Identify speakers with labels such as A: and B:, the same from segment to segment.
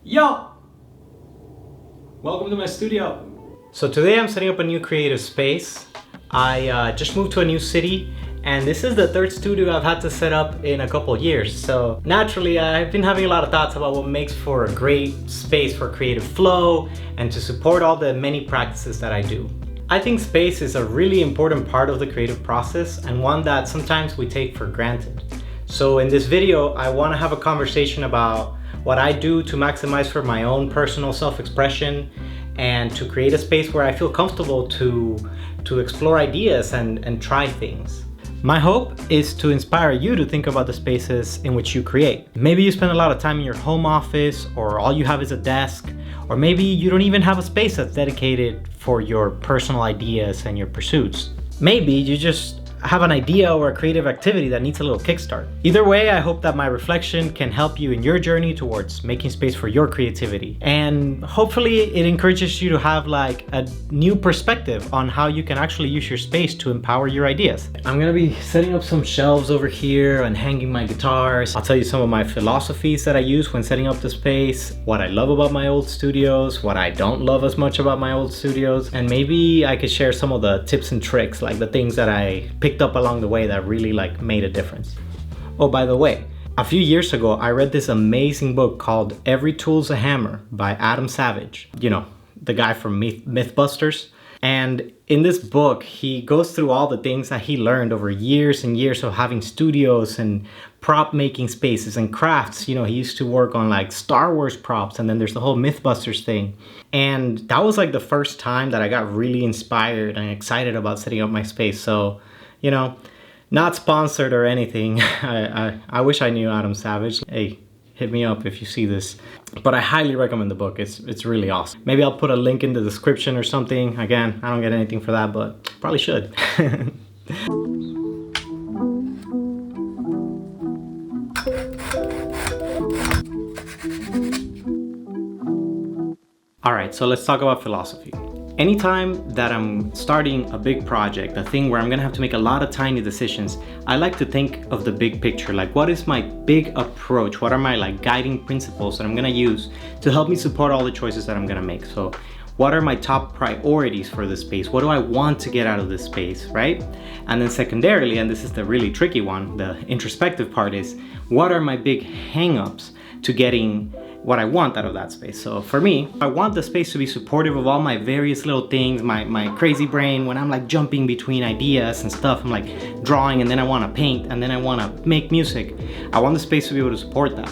A: Yo! Welcome to my studio. So today I'm setting up a new creative space. I just moved to a new city and this is the third studio I've had to set up in a couple years. So naturally I've been having a lot of thoughts about what makes for a great space for creative flow and to support all the many practices that I do. I think space is a really important part of the creative process and one that sometimes we take for granted. So in this video, I want to have a conversation about what I do to maximize for my own personal self-expression and to create a space where I feel comfortable to explore ideas and try things. My hope is to inspire you to think about the spaces in which you create. Maybe you spend a lot of time in your home office, or all you have is a desk, or maybe you don't even have a space that's dedicated for your personal ideas and your pursuits. Maybe you just have an idea or a creative activity that needs a little kickstart. Either way, I hope that my reflection can help you in your journey towards making space for your creativity. And hopefully it encourages you to have like a new perspective on how you can actually use your space to empower your ideas. I'm gonna be setting up some shelves over here and hanging my guitars. I'll tell you some of my philosophies that I use when setting up the space, what I love about my old studios, what I don't love as much about my old studios, and maybe I could share some of the tips and tricks, like the things that I picked up along the way that really made a difference. Oh, by the way, a few years ago I read this amazing book called Every Tool's a Hammer by Adam Savage, you know, the guy from Mythbusters. And in this book he goes through all the things that he learned over years and years of having studios and prop making spaces and crafts. You know, he used to work on like Star Wars props, and then there's the whole Mythbusters thing. And that was like the first time that I got really inspired and excited about setting up my space. So, you know, not sponsored or anything. I wish I knew Adam Savage. Hey, hit me up if you see this. But I highly recommend the book. It's really awesome. Maybe I'll put a link in the description or something. Again, I don't get anything for that, but probably should. All right, so let's talk about philosophy. Anytime that I'm starting a big project, a thing where I'm gonna have to make a lot of tiny decisions, I like to think of the big picture. Like, what is my big approach? What are my guiding principles that I'm gonna use to help me support all the choices that I'm gonna make? So what are my top priorities for this space? What do I want to get out of this space, right? And then secondarily, and this is the really tricky one, the introspective part, is what are my big hang-ups to getting what I want out of that space? So for me, I want the space to be supportive of all my various little things, my crazy brain. When I'm jumping between ideas and stuff, I'm drawing, and then I want to paint, and then I want to make music. I want the space to be able to support that.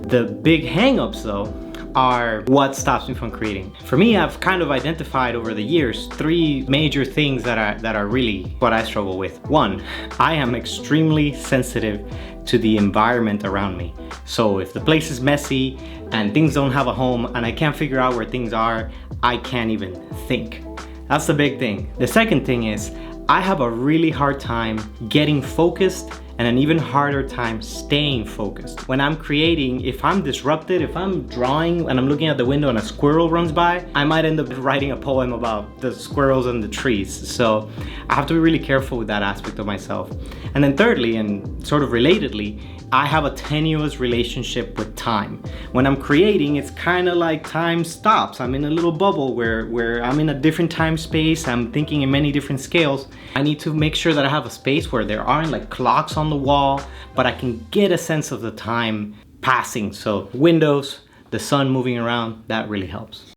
A: The big hang-ups though are what stops me from creating. For me, I've kind of identified over the years 3 major things that are really what I struggle with. 1, I am extremely sensitive to the environment around me. So if the place is messy and things don't have a home and I can't figure out where things are, I can't even think. That's the big thing. The second thing is I have a really hard time getting focused and an even harder time staying focused. When I'm creating, if I'm disrupted, if I'm drawing and I'm looking at the window and a squirrel runs by, I might end up writing a poem about the squirrels and the trees. So I have to be really careful with that aspect of myself. And then thirdly, and sort of relatedly, I have a tenuous relationship with time. When I'm creating, it's kind of like time stops. I'm in a little bubble where I'm in a different time space. I'm thinking in many different scales. I need to make sure that I have a space where there aren't clocks on the wall, but I can get a sense of the time passing. So windows, the sun moving around, that really helps.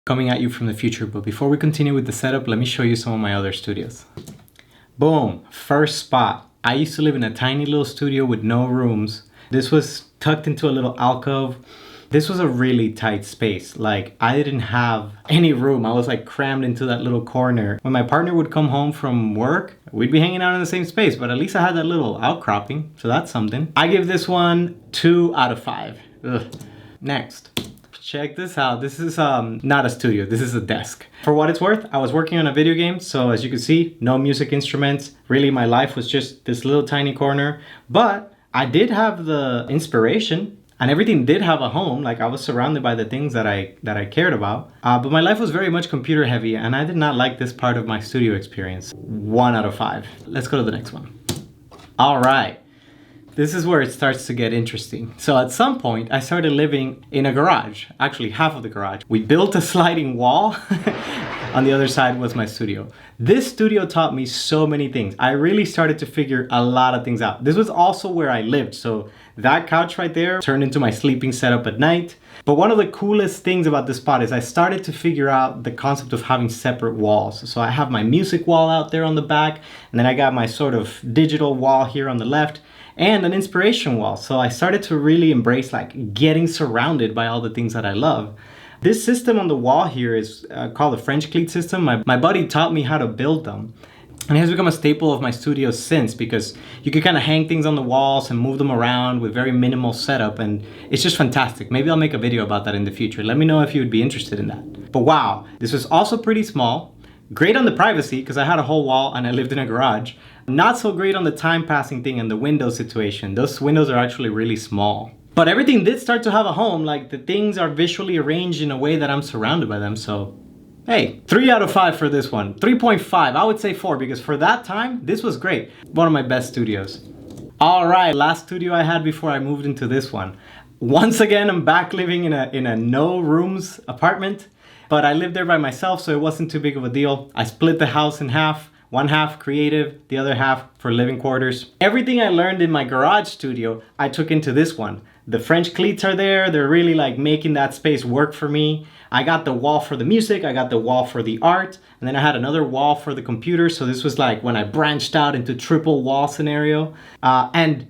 A: Coming at you from the future, but before we continue with the setup, let me show you some of my other studios. Boom, first spot. I used to live in a tiny little studio with no rooms. This was tucked into a little alcove. This was a really tight space. I didn't have any room. I was crammed into that little corner. When my partner would come home from work, we'd be hanging out in the same space, but at least I had that little outcropping, so that's something. I give this one 2 out of 5. Ugh. Next. Check this out. This is not a studio, this is a desk. For what it's worth, I was working on a video game, so as you can see, no music instruments. Really, my life was just this little tiny corner, but I did have the inspiration and everything did have a home. I was surrounded by the things that I cared about, but my life was very much computer heavy and I did not like this part of my studio experience. 1 out of 5. Let's go to the next one. All right. this is where it starts to get interesting. So at some point, I started living in a garage, actually half of the garage. We built a sliding wall. On the other side was my studio. This studio taught me so many things. I really started to figure a lot of things out. This was also where I lived. So that couch right there turned into my sleeping setup at night. But one of the coolest things about this spot is I started to figure out the concept of having separate walls. So I have my music wall out there on the back, and then I got my sort of digital wall here on the left, and an inspiration wall. So I started to really embrace like getting surrounded by all the things that I love. This system on the wall here is called the French cleat system. My buddy taught me how to build them. And it has become a staple of my studio since, because you can kind of hang things on the walls and move them around with very minimal setup, and it's just fantastic. Maybe I'll make a video about that in the future. Let me know if you would be interested in that. But wow, this was also pretty small. Great on the privacy because I had a whole wall and I lived in a garage. Not so great on the time passing thing and the window situation. Those windows are actually really small. But everything did start to have a home, like the things are visually arranged in a way that I'm surrounded by them, so hey, 3 out of 5 for this one. 3.5, I would say 4, because for that time, this was great. One of my best studios. All right, last studio I had before I moved into this one. Once again, I'm back living in a no rooms apartment, but I lived there by myself, so it wasn't too big of a deal. I split the house in half. One half creative, the other half for living quarters. Everything I learned in my garage studio, I took into this one. The French cleats are there. They're really like making that space work for me. I got the wall for the music. I got the wall for the art. And then I had another wall for the computer. So this was like when I branched out into triple wall scenario. And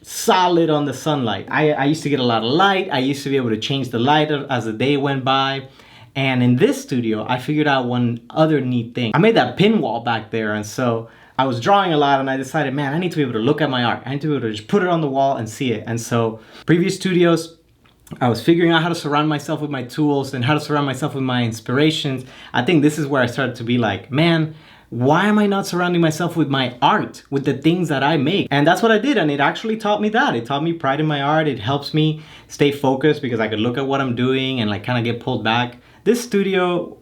A: solid on the sunlight. I used to get a lot of light. I used to be able to change the light as the day went by. And in this studio, I figured out one other neat thing. I made that pin wall back there, and so I was drawing a lot, and I decided, man, I need to be able to look at my art. I need to be able to just put it on the wall and see it. And so previous studios, I was figuring out how to surround myself with my tools and how to surround myself with my inspirations. I think this is where I started to be like, man, why am I not surrounding myself with my art, with the things that I make? And that's what I did, and it actually taught me that. It taught me pride in my art. It helps me stay focused because I could look at what I'm doing and like kind of get pulled back. This studio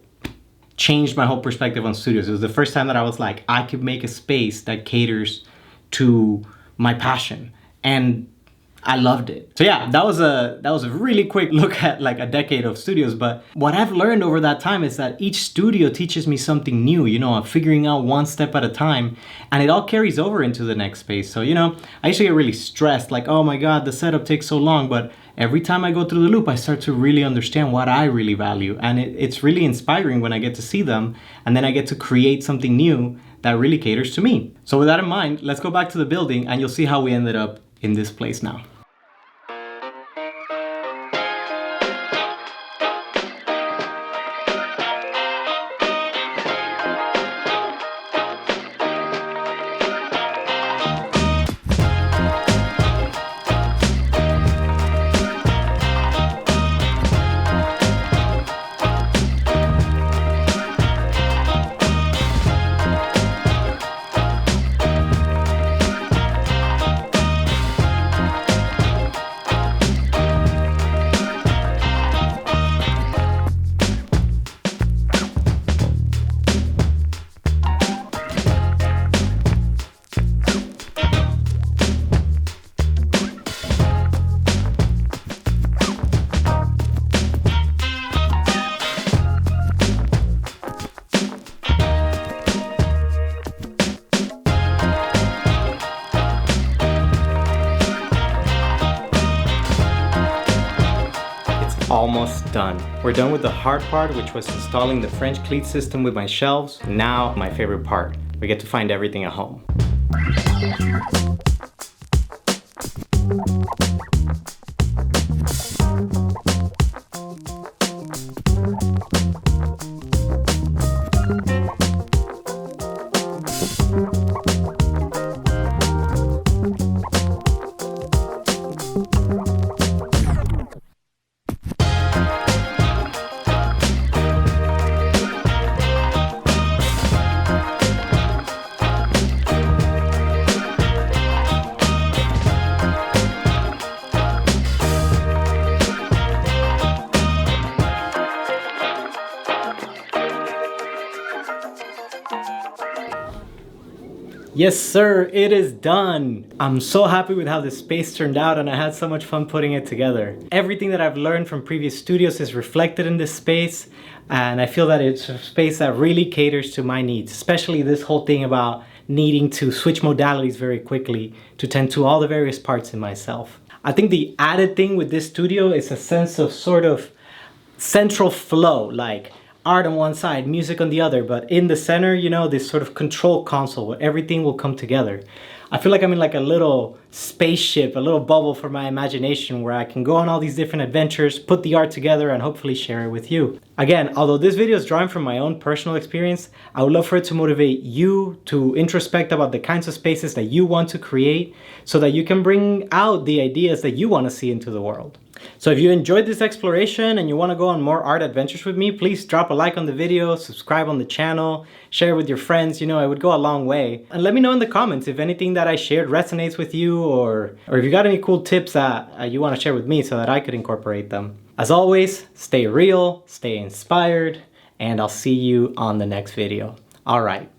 A: changed my whole perspective on studios. It was the first time that I was like, I could make a space that caters to my passion. And I loved it. So yeah, that was a really quick look at like a decade of studios. But what I've learned over that time is that each studio teaches me something new. You know, I'm figuring out one step at a time, and it all carries over into the next space. So, you know, I used to get really stressed, like, oh my God, the setup takes so long. But every time I go through the loop, I start to really understand what I really value. And it's really inspiring when I get to see them, and then I get to create something new that really caters to me. So with that in mind, let's go back to the building and you'll see how we ended up in this place now. Almost done. We're done with the hard part, which was installing the French cleat system with my shelves. Now, my favorite part. We get to find everything at home. Yes, sir, it is done. I'm so happy with how this space turned out, and I had so much fun putting it together. Everything that I've learned from previous studios is reflected in this space, and I feel that it's a space that really caters to my needs, especially this whole thing about needing to switch modalities very quickly to tend to all the various parts in myself. I think the added thing with this studio is a sense of sort of central flow, like art on one side, music on the other, but in the center, you know, this sort of control console where everything will come together. I feel like I'm in like a little spaceship, a little bubble for my imagination where I can go on all these different adventures, put the art together, and hopefully share it with you. Again, although this video is drawing from my own personal experience, I would love for it to motivate you to introspect about the kinds of spaces that you want to create so that you can bring out the ideas that you want to see into the world. So if you enjoyed this exploration and you want to go on more art adventures with me, please drop a like on the video, subscribe on the channel, share with your friends, you know, it would go a long way. And let me know in the comments if anything that I shared resonates with you, or if you got any cool tips that you want to share with me so that I could incorporate them. As always, stay real, stay inspired, and I'll see you on the next video. All right,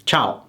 A: ciao.